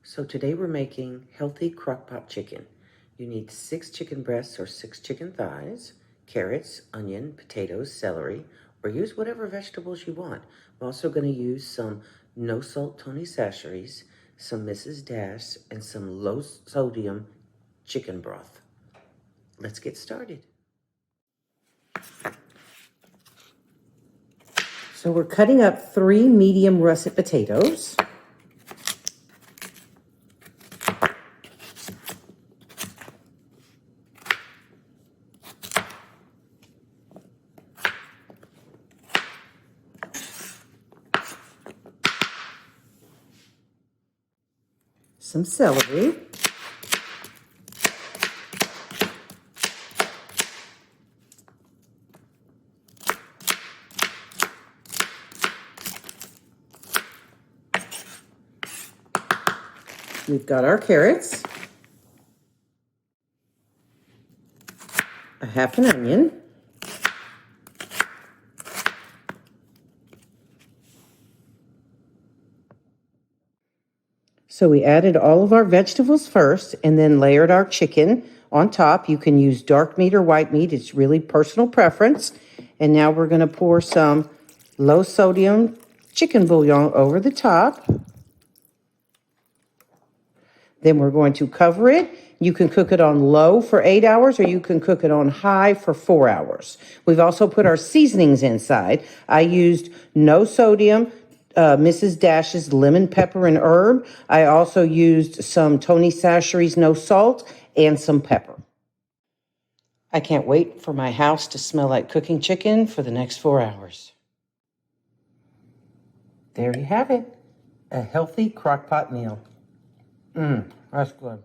So today we're making healthy crock pot chicken. You need 6 chicken breasts or 6 chicken thighs, carrots, onion, potatoes, celery, or use whatever vegetables you want. I'm also going to use some no-salt Tony Chacheres, some Mrs. Dash, and some low-sodium chicken broth. Let's get started. So we're cutting up 3 medium russet potatoes. Some celery. We've got our carrots, a half an onion, so we added all of our vegetables first and then layered our chicken on top. You can use dark meat or white meat. It's really personal preference. And now we're going to pour some low sodium chicken bouillon over the top. Then we're going to cover it. You can cook it on low for 8 hours or you can cook it on high for 4 hours. We've also put our seasonings inside. I used no sodium, Mrs. Dash's lemon, pepper, and herb. I also used some Tony Chachere's no salt and some pepper. I can't wait for my house to smell like cooking chicken for the next 4 hours. There you have it, a healthy crock pot meal. That's good.